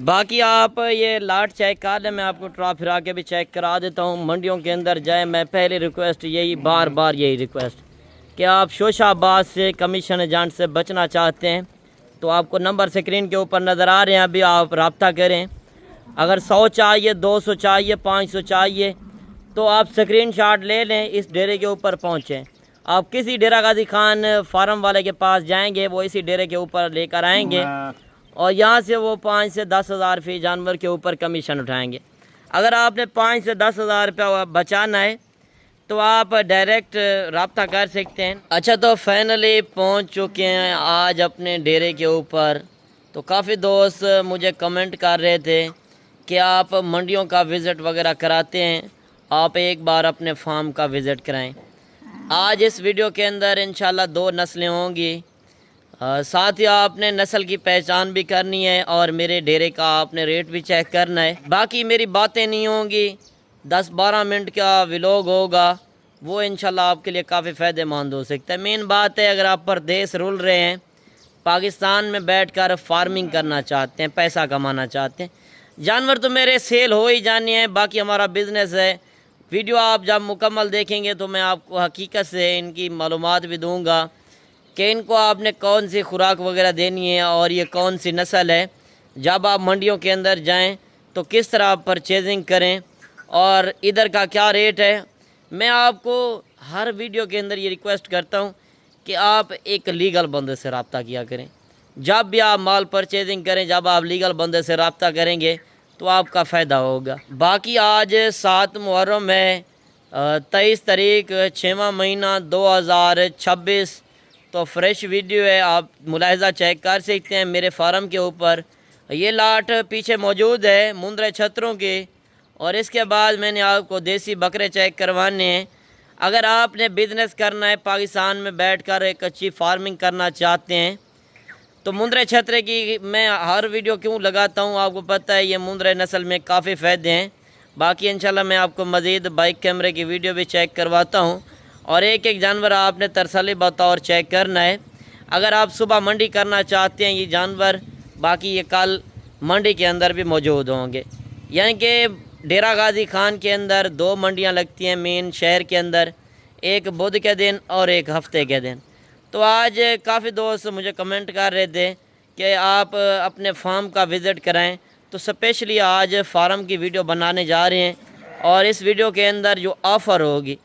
باقی آپ یہ لاٹ چیک کر لیں، میں آپ کو ٹرا پھرا کے بھی چیک کرا دیتا ہوں۔ منڈیوں کے اندر جائیں، میں پہلی ریکویسٹ یہی بار بار یہی ریکویسٹ کہ آپ شوشہ آباد سے کمیشن ایجنٹ سے بچنا چاہتے ہیں تو آپ کو نمبر سکرین کے اوپر نظر آ رہے ہیں، ابھی آپ رابطہ کریں۔ اگر 100 چاہیے، 200 چاہیے، 500 چاہیے تو آپ سکرین شاٹ لے لیں، اس ڈیرے کے اوپر پہنچیں۔ آپ کسی ڈیرہ غازی خان فارم والے کے پاس جائیں گے، وہ اسی ڈیرے کے اوپر لے کر آئیں گے اور یہاں سے وہ 5 سے 10 ہزار فی جانور کے اوپر کمیشن اٹھائیں گے۔ اگر آپ نے 5 سے 10 ہزار روپیہ بچانا ہے تو آپ ڈائریکٹ رابطہ کر سکتے ہیں۔ اچھا، تو فائنلی پہنچ چکے ہیں آج اپنے ڈیرے کے اوپر۔ تو کافی دوست مجھے کمنٹ کر رہے تھے کہ آپ منڈیوں کا وزٹ وغیرہ کراتے ہیں، آپ ایک بار اپنے فارم کا وزٹ کرائیں۔ آج اس ویڈیو کے اندر انشاءاللہ 2 نسلیں ہوں گی، ساتھ ہی آپ نے نسل کی پہچان بھی کرنی ہے اور میرے ڈیرے کا آپ نے ریٹ بھی چیک کرنا ہے۔ باقی میری باتیں نہیں ہوں گی، 10-12 منٹ کا ولاگ ہوگا، وہ انشاءاللہ آپ کے لیے کافی فائدہ مند ہو سکتا ہے۔ مین بات ہے، اگر آپ پردیس رول رہے ہیں، پاکستان میں بیٹھ کر فارمنگ کرنا چاہتے ہیں، پیسہ کمانا چاہتے ہیں، جانور تو میرے سیل ہو ہی جانے ہیں، باقی ہمارا بزنس ہے۔ ویڈیو آپ جب مکمل دیکھیں گے تو میں آپ کو حقیقت سے ان کی معلومات بھی دوں گا کہ ان کو آپ نے کون سی خوراک وغیرہ دینی ہے اور یہ کون سی نسل ہے۔ جب آپ منڈیوں کے اندر جائیں تو کس طرح پرچیزنگ کریں اور ادھر کا کیا ریٹ ہے۔ میں آپ کو ہر ویڈیو کے اندر یہ ریکویسٹ کرتا ہوں کہ آپ ایک لیگل بندے سے رابطہ کیا کریں۔ جب بھی آپ مال پرچیزنگ کریں، جب آپ لیگل بندے سے رابطہ کریں گے تو آپ کا فائدہ ہوگا۔ باقی آج 7 محرم ہے، 23 تاریخ 6واں مہینہ 2026، تو فریش ویڈیو ہے، آپ ملاحظہ چیک کر سکتے ہیں میرے فارم کے اوپر۔ یہ لاٹ پیچھے موجود ہے مندرے چھتروں کے، اور اس کے بعد میں نے آپ کو دیسی بکرے چیک کروانے ہیں۔ اگر آپ نے بزنس کرنا ہے، پاکستان میں بیٹھ کر ایک اچھی فارمنگ کرنا چاہتے ہیں تو مندرے چھترے کی میں ہر ویڈیو کیوں لگاتا ہوں، آپ کو پتہ ہے یہ مندرے نسل میں کافی فائدے ہیں۔ باقی انشاءاللہ میں آپ کو مزید بائک کیمرے کی ویڈیو بھی چیک کرواتا ہوں، اور ایک ایک جانور آپ نے تسلی بطور چیک کرنا ہے۔ اگر آپ صبح منڈی کرنا چاہتے ہیں، یہ جانور باقی یہ کل منڈی کے اندر بھی موجود ہوں گے۔ یعنی کہ ڈیرہ غازی خان کے اندر 2 منڈیاں لگتی ہیں مین شہر کے اندر، ایک بدھ کے دن اور ایک ہفتے کے دن۔ تو آج کافی دوست مجھے کمنٹ کر رہے تھے کہ آپ اپنے فارم کا وزٹ کرائیں، تو سپیشلی آج فارم کی ویڈیو بنانے جا رہے ہیں، اور اس ویڈیو کے اندر جو آفر ہوگی،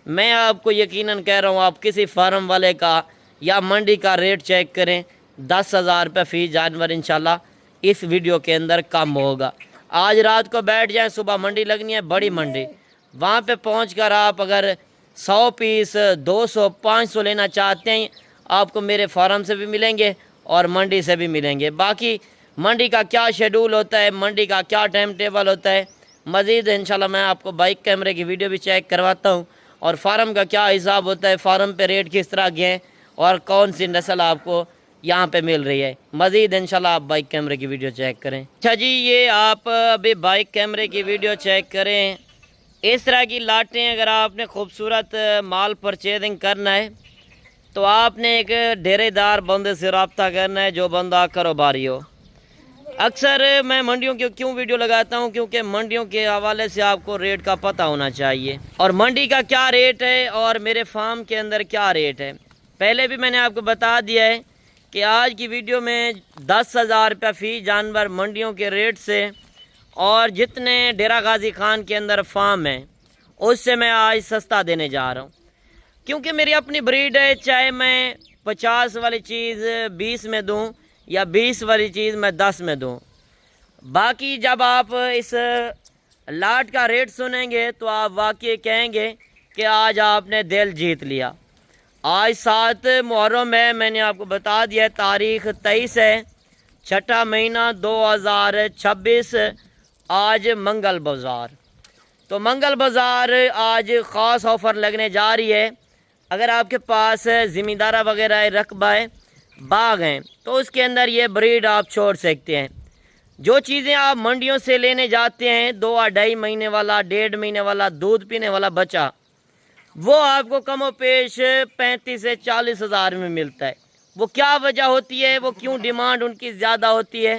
میں آپ کو یقیناً کہہ رہا ہوں، آپ کسی فارم والے کا یا منڈی کا ریٹ چیک کریں، 10,000 روپے فی جانور انشاءاللہ اس ویڈیو کے اندر کم ہوگا۔ آج رات کو بیٹھ جائیں، صبح منڈی لگنی ہے، بڑی منڈی، وہاں پہ پہنچ کر آپ اگر 100 پیس 200 500 لینا چاہتے ہیں، آپ کو میرے فارم سے بھی ملیں گے اور منڈی سے بھی ملیں گے۔ باقی منڈی کا کیا شیڈول ہوتا ہے، منڈی کا کیا ٹائم ٹیبل ہوتا ہے، مزید انشاءاللہ میں آپ کو بائک کیمرے کی ویڈیو بھی چیک کرواتا ہوں، اور فارم کا کیا حساب ہوتا ہے، فارم پہ ریٹ کس طرح کے ہیں اور کون سی نسل آپ کو یہاں پہ مل رہی ہے۔ مزید انشاءاللہ آپ بائک کیمرے کی ویڈیو چیک کریں۔ اچھا جی، یہ آپ ابھی بائک کیمرے کی ویڈیو چیک کریں۔ اس طرح کی لاٹیں اگر آپ نے خوبصورت مال پرچیزنگ کرنا ہے تو آپ نے ایک ڈیرے دار بندے سے رابطہ کرنا ہے جو بندہ کاروباری ہو۔ اکثر میں منڈیوں کی کیوں ویڈیو لگاتا ہوں، کیونکہ منڈیوں کے حوالے سے آپ کو ریٹ کا پتہ ہونا چاہیے، اور منڈی کا کیا ریٹ ہے اور میرے فارم کے اندر کیا ریٹ ہے۔ پہلے بھی میں نے آپ کو بتا دیا ہے کہ آج کی ویڈیو میں 10,000 روپے فی جانور منڈیوں کے ریٹ سے، اور جتنے ڈیرہ غازی خان کے اندر فارم ہیں اس سے میں آج سستا دینے جا رہا ہوں، کیونکہ میری اپنی بریڈ ہے۔ چاہے میں 50 والی چیز 20 میں دوں یا 20 والی چیز میں 10 میں دوں، باقی جب آپ اس لاٹ کا ریٹ سنیں گے تو آپ واقعی کہیں گے کہ آج آپ نے دل جیت لیا۔ آج 7 محرم ہے، میں نے آپ کو بتا دیا ہے، تاریخ 23 ہے، 6واں مہینہ 2026، آج منگل بازار۔ تو منگل بازار آج خاص آفر لگنے جا رہی ہے۔ اگر آپ کے پاس زمیندارہ وغیرہ رقبہ ہے، باغ ہیں، تو اس کے اندر یہ بریڈ آپ چھوڑ سکتے ہیں۔ جو چیزیں آپ منڈیوں سے لینے جاتے ہیں، 2-2.5 مہینے والا، 1.5 مہینے والا دودھ پینے والا بچہ، وہ آپ کو کم و پیش 35 سے 40 ہزار میں ملتا ہے۔ وہ کیا وجہ ہوتی ہے، وہ کیوں ڈیمانڈ ان کی زیادہ ہوتی ہے؟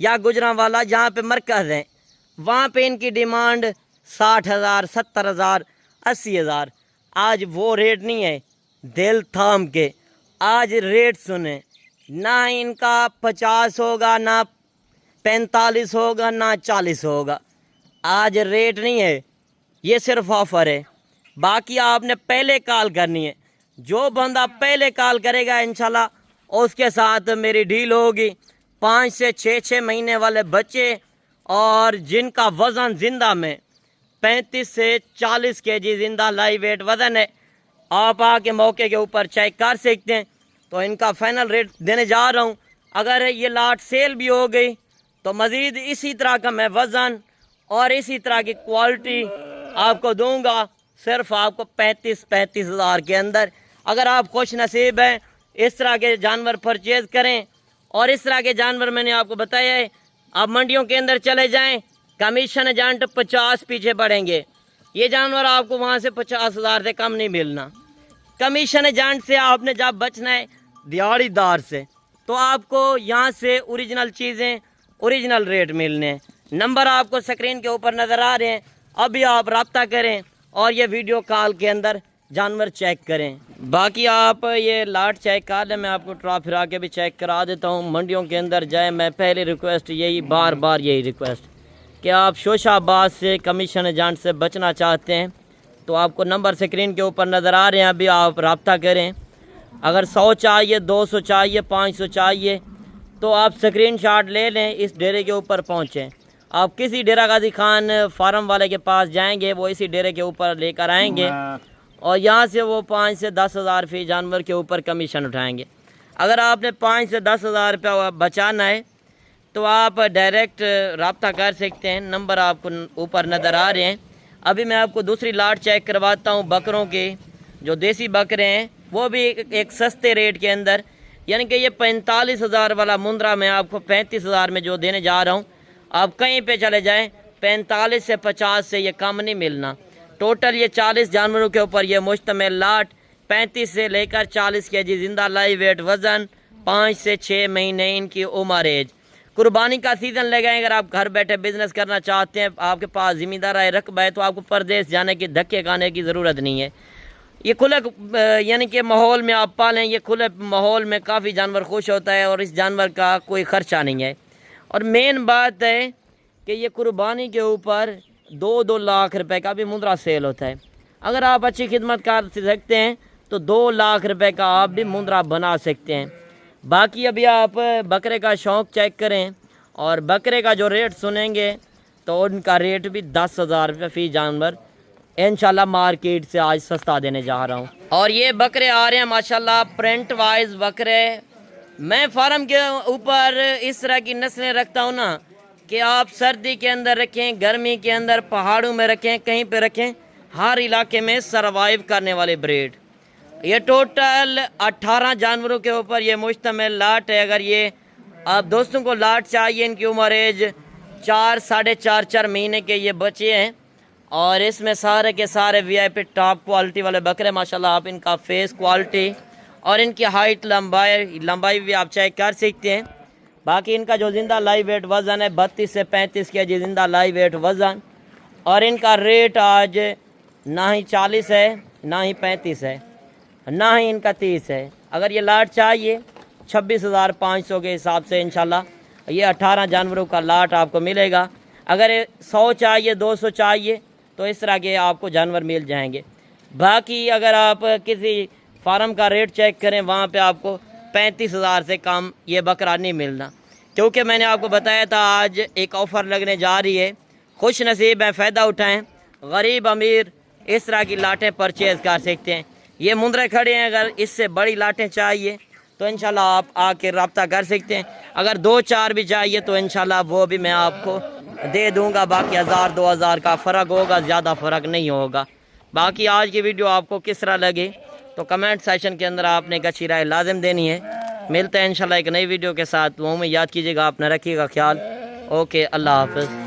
یا گجرانوالا جہاں پہ مرکز ہیں وہاں پہ ان کی ڈیمانڈ 60,000 70,000 80,000۔ آج وہ ریٹ نہیں ہے، دل تھام کے آج ریٹ سنیں، نہ ان کا 50 ہوگا، نہ 45 ہوگا، نہ 40 ہوگا۔ آج ریٹ نہیں ہے، یہ صرف آفر ہے۔ باقی آپ نے پہلے کال کرنی ہے، جو بندہ پہلے کال کرے گا انشاءاللہ اس کے ساتھ میری ڈیل ہوگی۔ 5 سے 6 مہینے والے بچے اور جن کا وزن زندہ میں 35 سے 40 kg زندہ لائی ویٹ وزن ہے، آپ آ کے موقع کے اوپر چیک کر سکتے ہیں۔ تو ان کا فائنل ریٹ دینے جا رہا ہوں۔ اگر یہ لاٹ سیل بھی ہو گئی تو مزید اسی طرح کا میں وزن اور اسی طرح کی کوالٹی آپ کو دوں گا، صرف آپ کو 35 ہزار کے اندر۔ اگر آپ خوش نصیب ہیں اس طرح کے جانور پرچیز کریں، اور اس طرح کے جانور میں نے آپ کو بتایا ہے، آپ منڈیوں کے اندر چلے جائیں، کمیشن ایجنٹ 50 پیچھے پڑیں گے، یہ جانور آپ کو وہاں سے 50,000 سے کم نہیں ملنا۔ کمیشن ایجنٹ سے آپ نے جب بچنا ہے دیہڑی دار سے، تو آپ کو یہاں سے اوریجنل چیزیں اوریجنل ریٹ ملنے ہیں۔ نمبر آپ کو سکرین کے اوپر نظر آ رہے ہیں، ابھی آپ رابطہ کریں اور یہ ویڈیو کال کے اندر جانور چیک کریں۔ باقی آپ یہ لاٹ چیک کر لیں، میں آپ کو ٹرا پھرا کے بھی چیک کرا دیتا ہوں۔ منڈیوں کے اندر جائیں، میں پہلی ریکویسٹ یہی بار بار یہی ریکویسٹ کہ آپ شوشہ آباد سے کمیشن ایجنٹ سے بچنا چاہتے ہیں تو آپ کو نمبر سکرین کے اوپر نظر آ رہے ہیں، ابھی آپ رابطہ کریں۔ اگر 100 چاہیے، 200 چاہیے، 500 چاہیے تو آپ سکرین شاٹ لے لیں، اس ڈیرے کے اوپر پہنچیں۔ آپ کسی ڈیرہ غازی خان فارم والے کے پاس جائیں گے، وہ اسی ڈیرے کے اوپر لے کر آئیں گے اور یہاں سے وہ 5 سے 10,000 فی جانور کے اوپر کمیشن اٹھائیں گے۔ اگر آپ نے 5 سے 10,000 روپیہ بچانا ہے تو آپ ڈائریکٹ رابطہ کر سکتے ہیں، نمبر آپ کو اوپر نظر آ رہے ہیں۔ ابھی میں آپ کو دوسری لاٹ چیک کرواتا ہوں بکروں کے، جو دیسی بکرے ہیں وہ بھی ایک سستے ریٹ کے اندر، یعنی کہ یہ 45,000 والا مندرا میں آپ کو 35,000 میں جو دینے جا رہا ہوں، آپ کہیں پہ چلے جائیں 45 سے 50 سے یہ کم نہیں ملنا۔ ٹوٹل یہ 40 جانوروں کے اوپر یہ مشتمل لاٹ، 35 سے لے کر 40 kg زندہ لائی ویٹ وزن، 5 سے 6 مہینے ان کی عمر ایج۔ قربانی کا سیزن لگائیں، اگر آپ گھر بیٹھے بزنس کرنا چاہتے ہیں، آپ کے پاس زمیندار رقبہ ہے تو آپ کو پردیس جانے کی دھکے کھانے کی ضرورت نہیں ہے۔ یہ کھلے یعنی کہ ماحول میں آپ پالیں، یہ کھلے ماحول میں کافی جانور خوش ہوتا ہے اور اس جانور کا کوئی خرچہ نہیں ہے۔ اور مین بات ہے کہ یہ قربانی کے اوپر 2 لاکھ روپے کا بھی مندرا سیل ہوتا ہے۔ اگر آپ اچھی خدمت کر سکتے ہیں تو 2 لاکھ روپے کا آپ بھی مندرا بنا سکتے ہیں۔ باقی ابھی آپ بکرے کا شوق چیک کریں اور بکرے کا جو ریٹ سنیں گے تو ان کا ریٹ بھی 10,000 روپے فی جانور انشاءاللہ مارکیٹ سے آج سستا دینے جا رہا ہوں۔ اور یہ بکرے آ رہے ہیں ماشاءاللہ پرنٹ وائز بکرے۔ میں فارم کے اوپر اس طرح کی نسلیں رکھتا ہوں نا کہ آپ سردی کے اندر رکھیں، گرمی کے اندر پہاڑوں میں رکھیں، کہیں پہ رکھیں، ہر علاقے میں سروائیو کرنے والے بریڈ۔ یہ ٹوٹل 18 جانوروں کے اوپر یہ مشتمل لاٹ ہے۔ اگر یہ آپ دوستوں کو لاٹ چاہیے، ان کی عمر ایج 4 ساڑھے 4 مہینے کے یہ بچے ہیں، اور اس میں سارے کے سارے VIP ٹاپ کوالٹی والے بکرے ماشاءاللہ۔ آپ ان کا فیس کوالٹی اور ان کی ہائٹ لمبائی بھی آپ چیک کر سکتے ہیں۔ باقی ان کا جو زندہ لائی ویٹ وزن ہے 32 سے 35 kg زندہ لائی ویٹ وزن، اور ان کا ریٹ آج نہ ہی 40 ہے، نہ ہی 35 ہے، نہ ہی ان کا 30 ہے۔ اگر یہ لاٹ چاہیے 26,500 کے حساب سے انشاءاللہ یہ 18 جانوروں کا لاٹ آپ کو ملے گا۔ اگر 100 چاہیے، 200 چاہیے تو اس طرح کے آپ کو جانور مل جائیں گے۔ باقی اگر آپ کسی فارم کا ریٹ چیک کریں وہاں پہ آپ کو 35,000 سے کم یہ بکرا نہیں ملنا، کیونکہ میں نے آپ کو بتایا تھا آج ایک آفر لگنے جا رہی ہے۔ خوش نصیب ہیں، فائدہ اٹھائیں، غریب امیر اس طرح کی لاٹیں پرچیز کر سکتے ہیں۔ یہ مندرے کھڑے ہیں، اگر اس سے بڑی لاٹیں چاہیے تو انشاءاللہ آپ آ کے رابطہ کر سکتے ہیں۔ اگر 2-4 بھی چاہیے تو انشاءاللہ وہ بھی میں آپ کو دے دوں گا۔ باقی 1000-2000 کا فرق ہوگا، زیادہ فرق نہیں ہوگا۔ باقی آج کی ویڈیو آپ کو کس طرح لگی تو کمنٹ سیکشن کے اندر آپ نے ایک اچھی رائے لازم دینی ہے۔ ملتے ہیں انشاءاللہ ایک نئی ویڈیو کے ساتھ، وہ میں یاد کیجیے گا، آپ نے رکھیے گا خیال۔ اوکے، اللہ حافظ۔